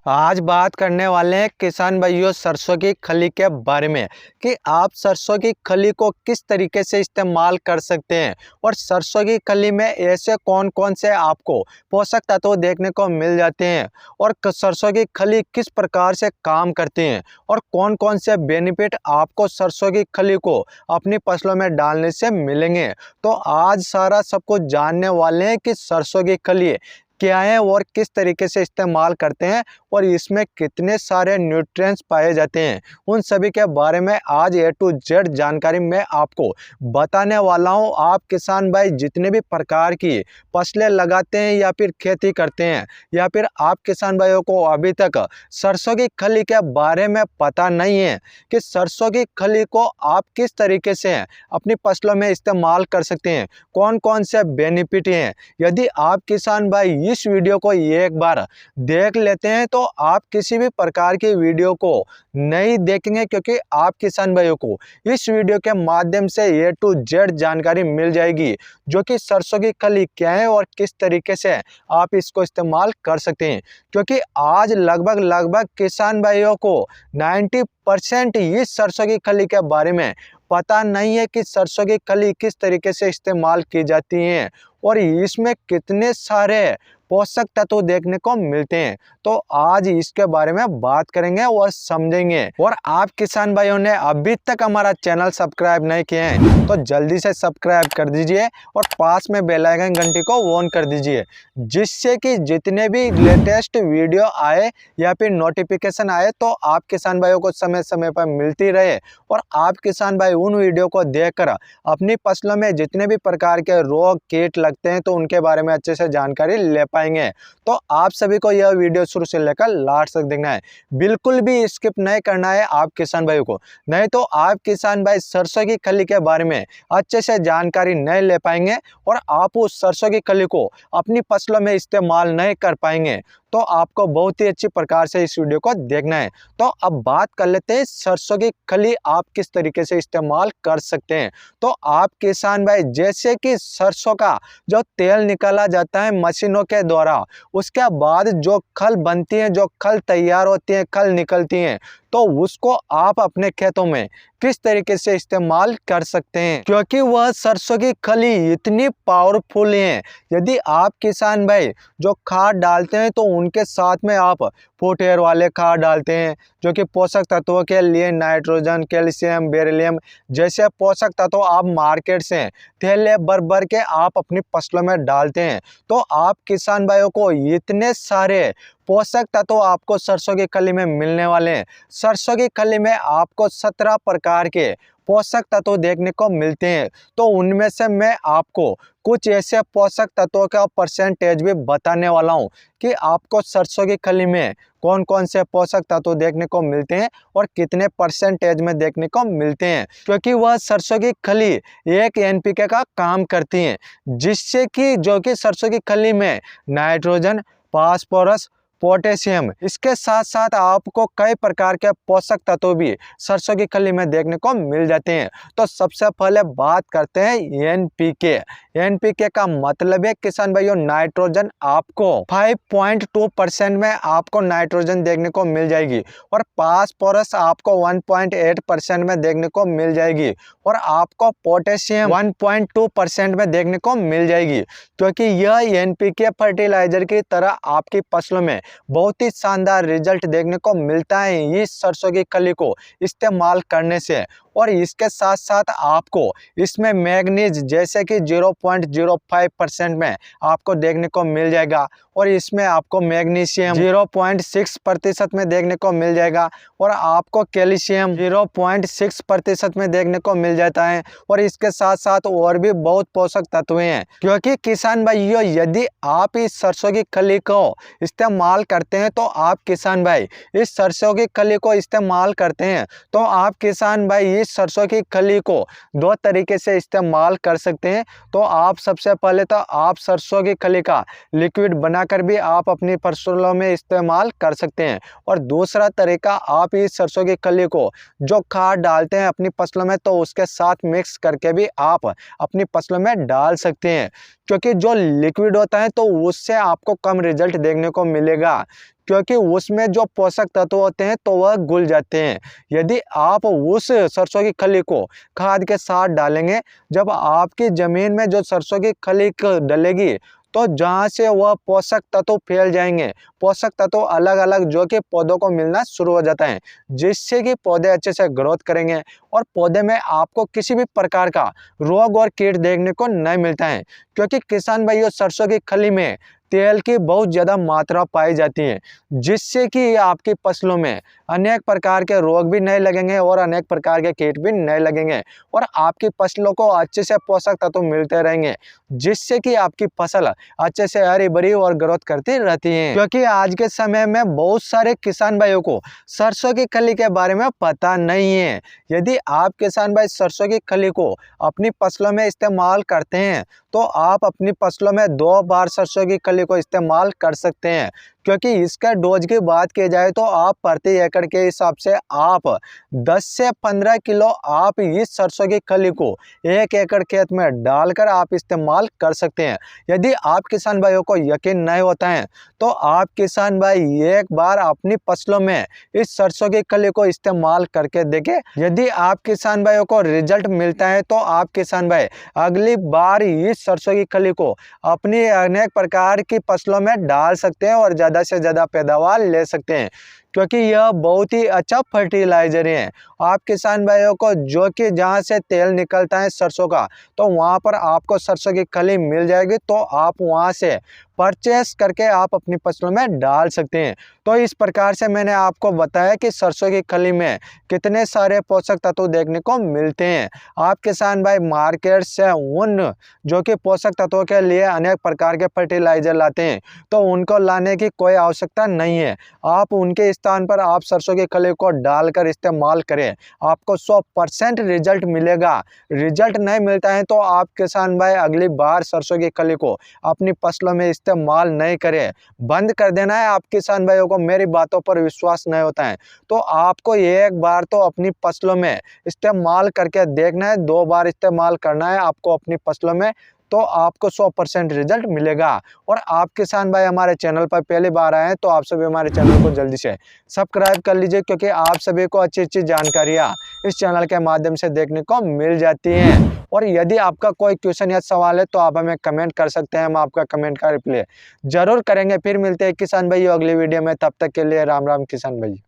आज बात करने वाले हैं किसान भाइयों सरसों की खली के बारे में कि आप सरसों की खली को किस तरीके से इस्तेमाल कर सकते हैं और सरसों की खली में ऐसे कौन कौन से आपको पोषक तत्व देखने को मिल जाते हैं और सरसों की खली किस प्रकार से काम करती हैं और कौन कौन से बेनिफिट आपको सरसों की खली को अपनी फसलों में डालने से मिलेंगे। तो आज सारा सब कुछ जानने वाले हैं कि सरसों की खली क्या है और किस तरीके से इस्तेमाल करते हैं और इसमें कितने सारे न्यूट्रिएंट्स पाए जाते हैं। उन सभी के बारे में आज ए टू जेड जानकारी मैं आपको बताने वाला हूं। आप किसान भाई जितने भी प्रकार की फसलें लगाते हैं या फिर खेती करते हैं या फिर आप किसान भाइयों को अभी तक सरसों की खली के बारे में पता नहीं है कि सरसों की खली को आप किस तरीके से अपनी फसलों में इस्तेमाल कर सकते हैं, कौन कौन से बेनिफिट हैं। यदि आप किसान भाई इस वीडियो को एक बार देख लेते हैं तो आप किसी भी प्रकार की वीडियो को नहीं देखेंगे, क्योंकि आप किसान भाइयों को इस वीडियो के माध्यम से ए टू जेड जानकारी मिल जाएगी जो कि सरसों की खली क्या है और किस तरीके से आप इसको इस्तेमाल कर सकते हैं। क्योंकि आज लगभग किसान भाइयों को 90% इस सरसों की खली के बारे में पता नहीं है कि सरसों की खली किस तरीके से इस्तेमाल की जाती है और इसमें कितने सारे पोषक तत्व देखने को मिलते हैं। तो आज इसके बारे में बात करेंगे और समझेंगे। और आप किसान भाइयों ने अभी तक हमारा चैनल सब्सक्राइब नहीं किए हैं तो जल्दी से सब्सक्राइब कर दीजिए और पास में बेल आइकन घंटी को ऑन कर दीजिए, जिससे कि जितने भी लेटेस्ट वीडियो आए या फिर नोटिफिकेशन आए तो आप किसान भाइयों को समय समय पर मिलती रहे और आप किसान भाई उन वीडियो को देखकर अपनी फसलों में जितने भी प्रकार के रोग कीट लगते हैं तो उनके बारे में अच्छे से जानकारी ले पाएंगे। तो आप सभी को यह वीडियो शुरू से लेकर लास्ट तक देखना है, बिल्कुल भी स्किप नहीं करना है आप किसान भाइयों को, नहीं तो आप किसान भाई सरसों की खली के बारे में अच्छे से जानकारी नहीं ले पाएंगे और आप उस सरसों की खली को अपनी फसलों में इस्तेमाल नहीं कर पाएंगे। तो आपको बहुत ही अच्छी प्रकार से इस वीडियो को देखना है। तो अब बात कर लेते हैं सरसों की खली आप किस तरीके से इस्तेमाल कर सकते हैं। तो आप किसान भाई जैसे कि सरसों का जो तेल निकाला जाता है मशीनों के द्वारा, उसके बाद जो खल बनती है, जो खल तैयार होती है, खल निकलती हैं, तो उसको आप अपने खेतों में किस तरीके से इस्तेमाल कर सकते हैं, क्योंकि वह सरसों की खली इतनी पावरफुल है। यदि आप किसान भाई जो खाद डालते हैं तो उनके साथ में आप फुटवेयर वाले खाद डालते हैं जो कि पोषक तत्वों के लिए नाइट्रोजन, कैल्शियम, बेरिलियम जैसे पोषक तत्व आप मार्केट से थैले भर भर के आप अपनी फसलों में डालते हैं। तो आप किसान भाइयों को इतने सारे पोषक तत्व आपको सरसों की खली में मिलने वाले हैं। सरसों की खली में आपको 17 प्रकार के पोषक तत्व देखने को मिलते हैं। तो उनमें से मैं आपको कुछ ऐसे पोषक तत्वों का परसेंटेज भी बताने वाला हूं कि आपको सरसों की खली में कौन कौन से पोषक तत्व देखने को मिलते हैं और कितने परसेंटेज में देखने को मिलते हैं, क्योंकि वह सरसों की खली एक एनपीके का काम करती है, जिससे कि जो कि सरसों की खली में नाइट्रोजन, फास्फोरस, पोटेशियम, इसके साथ साथ आपको कई प्रकार के पोषक तत्व भी सरसों की खली में देखने को मिल जाते हैं। तो सबसे पहले बात करते हैं एनपीके। एनपीके का मतलब है किसान भाइयों नाइट्रोजन आपको 5.2% में आपको नाइट्रोजन देखने को मिल जाएगी और फास्फोरस आपको 1.8% में देखने को मिल जाएगी और आपको पोटेशियम 1.2% में देखने को मिल जाएगी, क्योंकि यह एनपीके फर्टिलाइजर की तरह आपकी फसलों में बहुत ही शानदार रिजल्ट देखने को मिलता है इस सरसों की खली को इस्तेमाल करने से। और इसके साथ साथ आपको इसमें मैग्नीज जैसे कि 0.05% में आपको देखने को मिल जाएगा और इसमें आपको मैग्नीशियम 0.6% में देखने को मिल जाएगा और आपको कैल्शियम 0.6% में देखने को मिल जाता है। और इसके साथ साथ और भी बहुत पोषक तत्व हैं, क्योंकि किसान भाइयों यदि आप इस सरसों की खली को इस्तेमाल करते हैं तो आप किसान भाई इस सरसों की खली को इस्तेमाल करते हैं तो आप किसान भाई इस सरसों की खली को दो तरीके से इस्तेमाल कर सकते हैं। तो आप सबसे पहले तो आप सरसों की खली का लिक्विड बनाकर भी आप अपनी फसलों में इस्तेमाल कर सकते हैं और दूसरा तरीका आप इस सरसों की खली को जो खाद डालते हैं अपनी फसलों में तो उसके साथ मिक्स करके भी आप अपनी फसलों में डाल सकते हैं, क्योंकि जो लिक्विड होता है तो उससे आपको कम रिजल्ट देखने को मिलेगा मिलेगा, क्योंकि उसमें जो पोषक तत्व होते हैं तो वह घुल जाते हैं। यदि आप उस सरसों की खली को खाद के साथ डालेंगे, जब आपकी ज़मीन में जो सरसों की खली डलेगी तो जहाँ से वह पोषक तत्व फैल जाएंगे, पोषक तत्व अलग अलग जो कि पौधों को मिलना शुरू हो जाता है, जिससे कि पौधे अच्छे से ग्रोथ करेंगे और पौधे में आपको किसी भी प्रकार का रोग और कीट देखने को नहीं मिलता है। क्योंकि किसान भाइयों, सरसों की खली में तेल की बहुत ज़्यादा मात्रा पाई जाती है, जिससे कि आपकी फसलों में अनेक प्रकार के रोग भी नहीं लगेंगे और अनेक प्रकार के कीट भी नहीं लगेंगे और आपकी फसलों को अच्छे से पोषक तत्व मिलते रहेंगे, जिससे कि आपकी फसल अच्छे से हरी भरी और ग्रोथ करती रहती है। क्योंकि आज के समय में बहुत सारे किसान भाइयों को सरसों की खली के बारे में पता नहीं है। यदि आप किसान भाई सरसों की खली को अपनी फसलों में इस्तेमाल करते हैं तो आप अपनी फसलों में 2 बार सरसों की खली को इस्तेमाल कर सकते हैं। क्योंकि इसका डोज की बात की जाए तो आप प्रति एकड़ के हिसाब से आप 10 से 15 किलो आप इस सरसों की खली को 1 एकड़ खेत में डालकर आप इस्तेमाल कर सकते हैं। यदि आप किसान भाइयों को यकीन नहीं होता है तो आप किसान भाई एक बार अपनी फसलों में इस सरसों की खली को इस्तेमाल करके देखें। यदि आप किसान भाइयों को रिजल्ट मिलता है तो आप किसान भाई अगली बार इस सरसों की खली को अपनी अनेक प्रकार की फसलों में डाल सकते हैं और ज़्यादा से ज़्यादा पैदावार ले सकते हैं, क्योंकि यह बहुत ही अच्छा फर्टिलाइजर है। आप किसान भाइयों को जो कि जहाँ से तेल निकलता है सरसों का, तो वहाँ पर आपको सरसों की खली मिल जाएगी, तो आप वहाँ से परचेस करके आप अपनी फसलों में डाल सकते हैं। तो इस प्रकार से मैंने आपको बताया कि सरसों की खली में कितने सारे पोषक तत्व देखने को मिलते हैं। आप किसान भाई मार्केट से उन जो कि पोषक तत्वों के लिए अनेक प्रकार के फर्टिलाइजर लाते हैं, तो उनको लाने की कोई आवश्यकता नहीं है। आप उनके स्थान पर आप सरसों की खली को डालकर इस्तेमाल करें, आपको 100% रिजल्ट मिलेगा। रिजल्ट नहीं मिलता है तो आप किसान भाई अगली बार सरसों की खली को अपनी फसलों में इस्तेमाल नहीं करें, बंद कर देना है। आप किसान भाइयों को मेरी बातों पर विश्वास नहीं होता है तो आपको एक बार तो अपनी फसलों में इस्तेमाल करके देखना है, 2 बार इस्तेमाल करना है आपको अपनी फसलों में, तो आपको 100% रिजल्ट मिलेगा। और आप किसान भाई हमारे चैनल पर पहली बार आए हैं तो आप सभी हमारे चैनल को जल्दी से सब्सक्राइब कर लीजिए, क्योंकि आप सभी को अच्छी अच्छी जानकारियाँ इस चैनल के माध्यम से देखने को मिल जाती हैं। और यदि आपका कोई क्वेश्चन या सवाल है तो आप हमें कमेंट कर सकते हैं, हम आपका कमेंट का रिप्लाई जरूर करेंगे। फिर मिलते हैं किसान भाई अगली वीडियो में, तब तक के लिए राम राम किसान भाई।